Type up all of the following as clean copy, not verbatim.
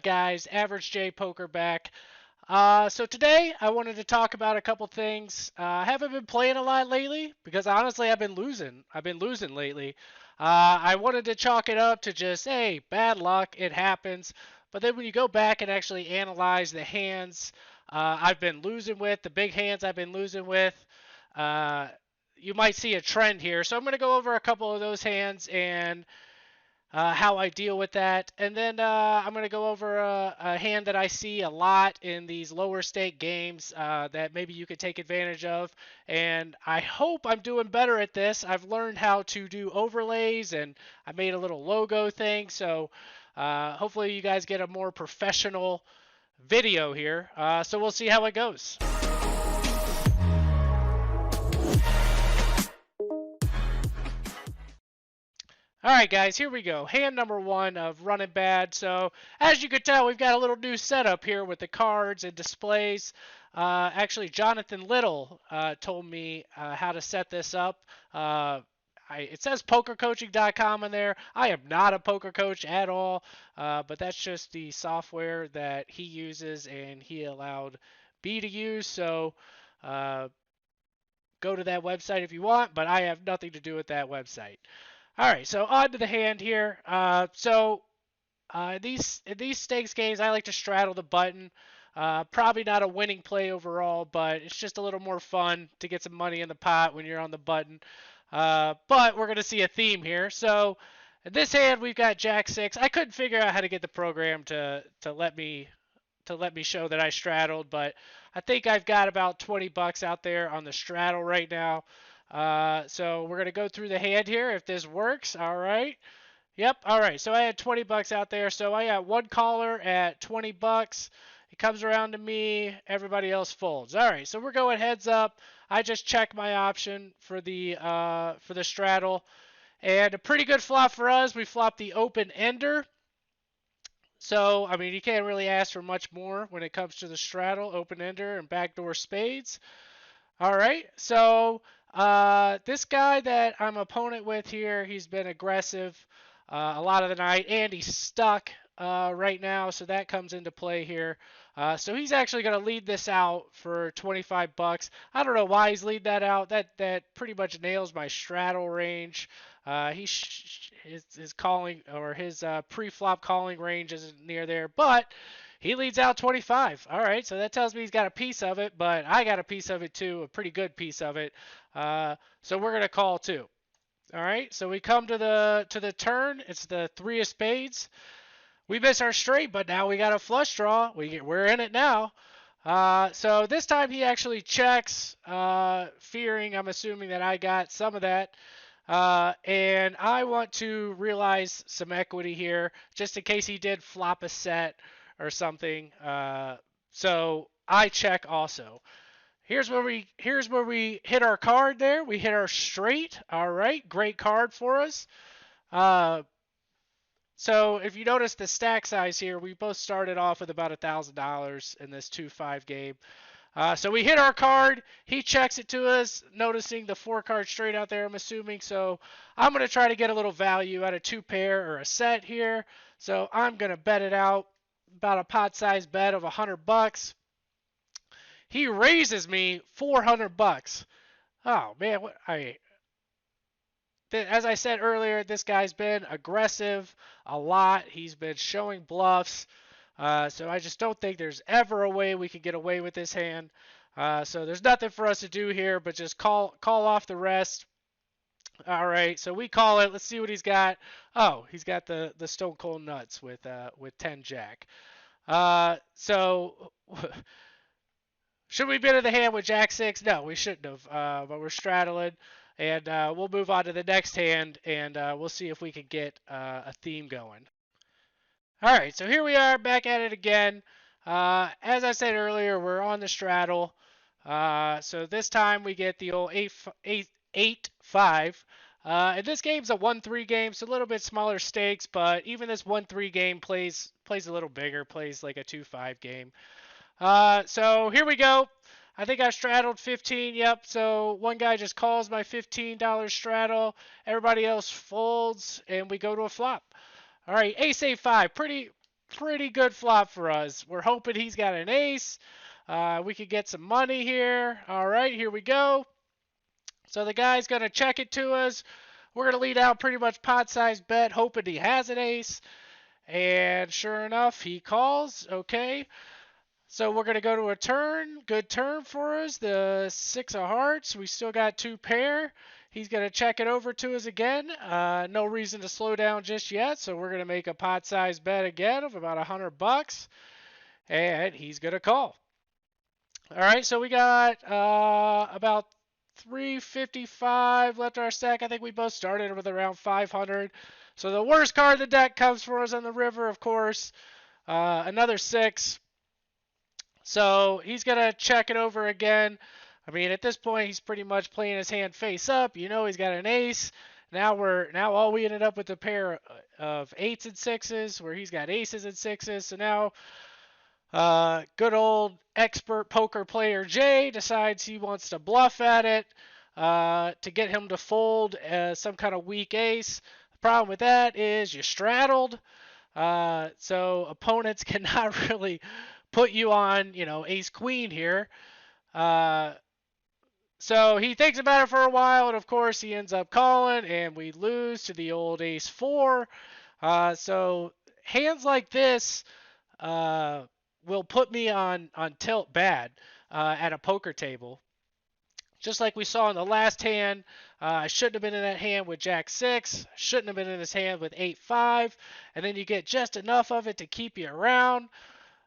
guys? Average J Poker back. So today I wanted to talk about a couple things. I haven't been playing a lot lately because honestly I've been losing. I've been losing lately. I wanted to chalk it up to just, hey, bad luck, it happens. But then when you go back and actually analyze the hands I've been losing with, the big hands I've been losing with, uh, you might see a trend here. So I'm going to go over a couple of those hands and how I deal with that. And then I'm going to go over a hand that I see a lot in these lower stake games that maybe you could take advantage of. And I hope I'm doing better at this. I've learned how to do overlays and I made a little logo thing. So hopefully you guys get a more professional video here. So we'll see how it goes. All right, guys, here we go. Hand number one of running bad. So as you can tell, we've got a little new setup here with the cards and displays. Actually, Johnathon Little told me how to set this up. It says pokercoaching.com in there. I am not a poker coach at all, but that's just the software that he uses and he allowed me to use. So go to that website if you want, but I have nothing to do with that website. All right, so on to the hand here. These stakes games, I like to straddle the button. Probably not a winning play overall, but it's just a little more fun to get some money in the pot when you're on the button. But we're going to see a theme here. So in this hand, we've got Jack 6. I couldn't figure out how to get the program to let me show that I straddled, but I think I've got about 20 bucks out there on the straddle right now. So we're going to go through the hand here if this works. All right. Yep. All right. So I had 20 bucks out there. So I got one caller at 20 bucks. It comes around to me. Everybody else folds. All right. So we're going heads up. I just checked my option for the straddle. And a pretty good flop for us. We flopped the open ender. So, I mean, you can't really ask for much more when it comes to the straddle, open ender, and backdoor spades. All right. So this guy that I'm opponent with here, he's been aggressive a lot of the night, and he's stuck right now, so that comes into play here. So he's actually going to lead this out for 25 bucks. I don't know why he's leading that out. That pretty much nails my straddle range. His calling or his pre-flop calling range isn't near there, but he leads out 25. All right, so that tells me he's got a piece of it, but I got a piece of it too, a pretty good piece of it. So we're gonna call too. All right, so we come to the turn. It's the 3 of spades. We miss our straight, but now we got a flush draw. We're in it now. So this time he actually checks, fearing, I'm assuming, that I got some of that. And I want to realize some equity here, just in case he did flop a set or something. So I check also. Here's where we hit our card there. We hit our straight. All right, great card for us. So if you notice the stack size here, we both started off with about $1,000 in this 2-5 game. So we hit our card. He checks it to us, noticing the 4-card straight out there, I'm assuming. So I'm going to try to get a little value out of 2 pair or a set here. So I'm going to bet it out, about a pot size bet of 100 bucks. He raises me 400 bucks. Oh man, as I said earlier, this guy's been aggressive a lot. He's been showing bluffs. So I just don't think there's ever a way we could get away with this hand. So there's nothing for us to do here but just call off the rest. All right, so we call it. Let's see what he's got. Oh, he's got the stone cold nuts with 10 jack. So should we bid in the hand with jack 6? No, we shouldn't have. But we're straddling, and we'll move on to the next hand, and we'll see if we can get a theme going. All right, so here we are back at it again. As I said earlier, we're on the straddle. So this time we get the old 8-5. And this game's a 1-3 game, so a little bit smaller stakes, but even this 1-3 game plays a little bigger, plays like a 2-5 game. So here we go. I think I straddled 15. Yep. So one guy just calls my $15 straddle. Everybody else folds, and we go to a flop. All right, ace a5. Pretty pretty good flop for us. We're hoping he's got an ace. We could get some money here. All right, here we go. So the guy's going to check it to us. We're going to lead out pretty much pot-sized bet, hoping he has an ace. And sure enough, he calls. Okay. So we're going to go to a turn. Good turn for us. The 6 of hearts. We still got 2 pair. He's going to check it over to us again. No reason to slow down just yet. So we're going to make a pot-sized bet again of about $100. And he's going to call. All right, so we got about 355 left in our stack. I think we both started with around 500. So the worst card in the deck comes for us on the river, of course. Another 6. So he's going to check it over again. I mean, at this point, he's pretty much playing his hand face up. You know he's got an ace. Now all we ended up with a pair of 8s and 6s, where he's got aces and 6s. So now good old expert poker player Jay decides he wants to bluff at it to get him to fold some kind of weak ace. The problem with that is you straddled, so opponents cannot really put you on, ace queen here. So he thinks about it for a while, and of course he ends up calling, and we lose to the old ace 4. So hands like this will put me on tilt bad at a poker table. Just like we saw in the last hand, I shouldn't have been in that hand with Jack 6, shouldn't have been in this hand with 8-5, and then you get just enough of it to keep you around,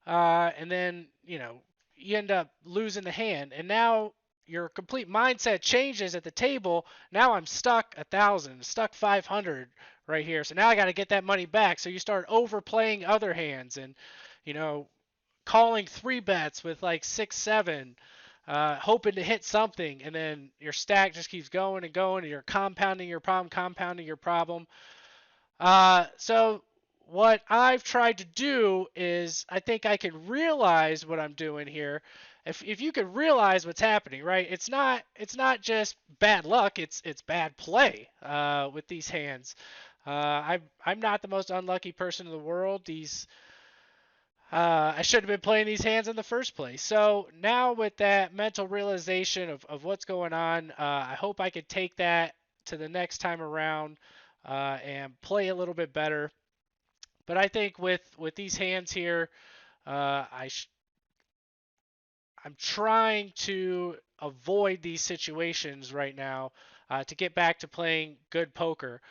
and then, you end up losing the hand. And now your complete mindset changes at the table. Now I'm stuck 1,000, stuck 500 right here. So now I got to get that money back. So you start overplaying other hands and, calling 3 bets with like 6-7, hoping to hit something, and then your stack just keeps going and going, and you're compounding your problem. So what I've tried to do is, I think I can realize what I'm doing here. If you can realize what's happening, right? It's not just bad luck. It's bad play with these hands. I'm not the most unlucky person in the world. I should have been playing these hands in the first place. So now with that mental realization of what's going on, I hope I can take that to the next time around and play a little bit better. But I think with these hands here, I'm trying to avoid these situations right now to get back to playing good poker.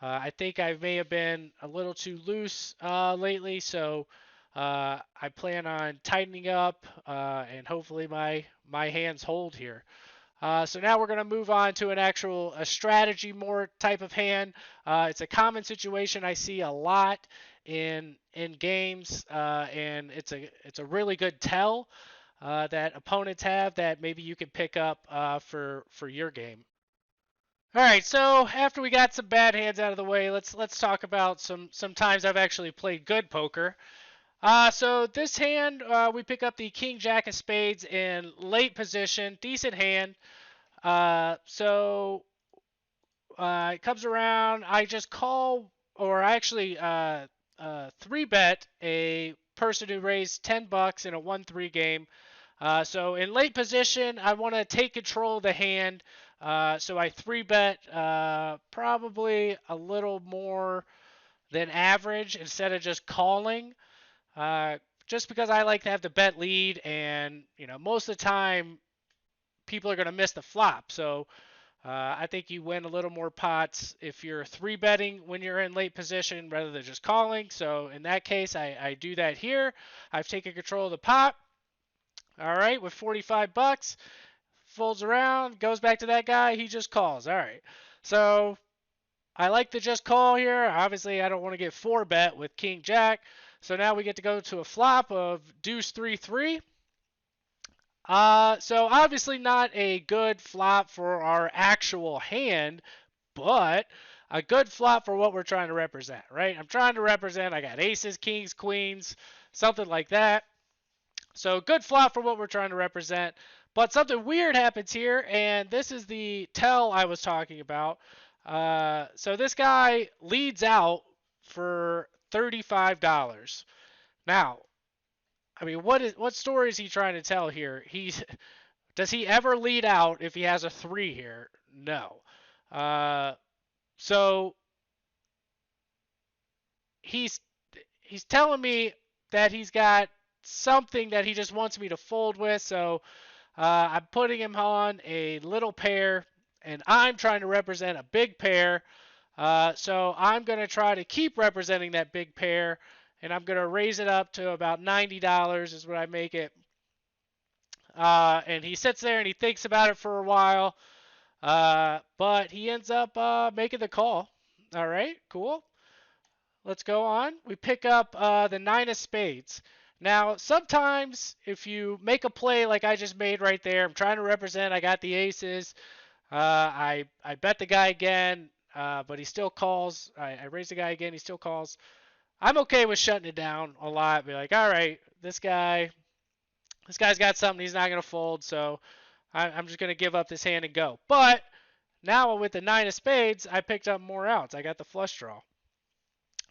I think I may have been a little too loose lately, so I plan on tightening up and hopefully my hands hold here. So now we're going to move on to a strategy more type of hand. It's a common situation I see a lot in games, and it's a really good tell that opponents have that maybe you can pick up for your game. All right, so after we got some bad hands out of the way, let's talk about some times I've actually played good poker. So this hand, we pick up the King Jack of Spades in late position, decent hand. So it comes around, I just call, or I actually 3-bet a person who raised $10 in a 1-3 game. So in late position, I want to take control of the hand. So I 3-bet probably a little more than average instead of just calling. Just because I like to have the bet lead, and most of the time people are going to miss the flop. So I think you win a little more pots if you're 3-betting when you're in late position rather than just calling. So in that case, I do that here. I've taken control of the pot. All right, with $45, folds around, goes back to that guy. He just calls. All right, so I like to just call here. Obviously, I don't want to get 4-bet with King Jack. So now we get to go to a flop of Deuce 3-3. So obviously not a good flop for our actual hand, but a good flop for what we're trying to represent, right? I'm trying to represent, I got aces, kings, queens, something like that. So good flop for what we're trying to represent. But something weird happens here, and this is the tell I was talking about. So this guy leads out for $35. Now, I mean, what story is he trying to tell here? Does he ever lead out if he has a 3 here? No. Uh, so he's he's telling me that he's got something that he just wants me to fold with. So I'm putting him on a little pair, and I'm trying to represent a big pair. So I'm going to try to keep representing that big pair, and I'm going to raise it up to about $90 is what I make it. And he sits there and he thinks about it for a while, but he ends up making the call. All right, cool. Let's go on. We pick up the 9 of spades. Now, sometimes if you make a play like I just made right there, I'm trying to represent, I got the aces. I bet the guy again, but he still calls. I raise the guy again, he still calls. I'm okay with shutting it down a lot. Be like, all right, this guy's got something. He's not gonna fold, so I'm just gonna give up this hand and go. But now with the 9 of spades, I picked up more outs. I got the flush draw.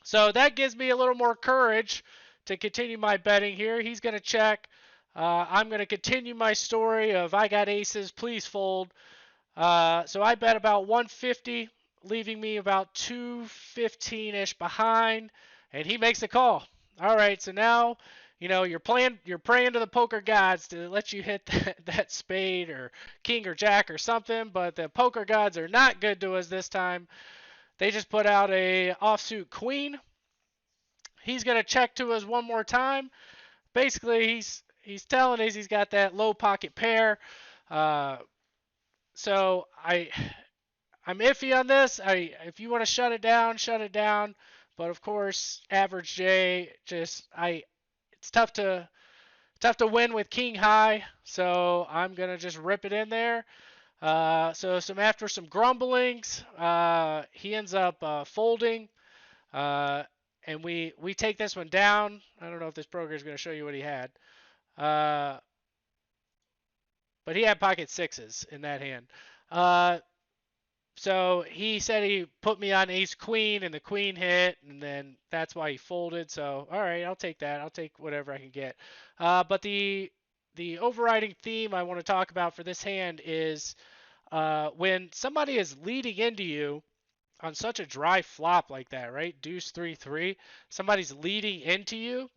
So that gives me a little more courage to continue my betting here. He's going to check. I'm going to continue my story of I got aces, please fold. So I bet about 150, leaving me about 215-ish behind, and he makes the call. All right, so now you're praying to the poker gods to let you hit that spade or king or jack or something, but the poker gods are not good to us this time. They just put out a offsuit queen. He's going to check to us one more time. Basically, he's telling us he's got that low pocket pair. So I'm iffy on this. If you want to shut it down, shut it down. But of course, average J it's tough to win with king high. So I'm gonna just rip it in there. So after some grumblings, he ends up folding, and we take this one down. I don't know if this program is going to show you what he had, uh, but he had pocket sixes in that hand. So he said he put me on ace queen, and the queen hit, and then that's why he folded. So all right, I'll take that. I'll take whatever I can get. But the overriding theme I want to talk about for this hand is when somebody is leading into you on such a dry flop like that, right? Deuce 3-3. Somebody's leading into you.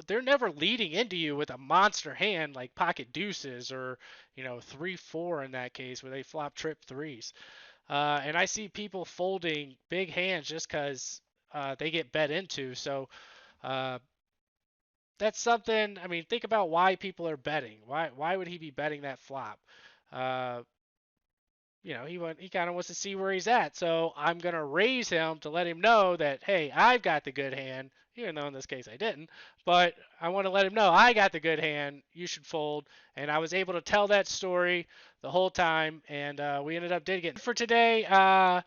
They're never leading into you with a monster hand like pocket deuces or 3-4 in that case where they flop trip threes. And I see people folding big hands just because they get bet into. So uh, that's something. I mean, think about why people are betting. Why would he be betting that flop? Uh, he kind of wants to see where he's at. So I'm going to raise him to let him know that, hey, I've got the good hand, even though in this case I didn't. But I want to let him know I got the good hand. You should fold. And I was able to tell that story the whole time, and we ended up digging it. For today, I'm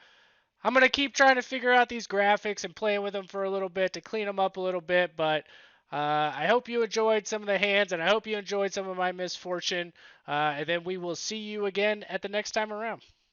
going to keep trying to figure out these graphics and playing with them for a little bit to clean them up a little bit, but I hope you enjoyed some of the hands, and I hope you enjoyed some of my misfortune, and then we will see you again at the next time around.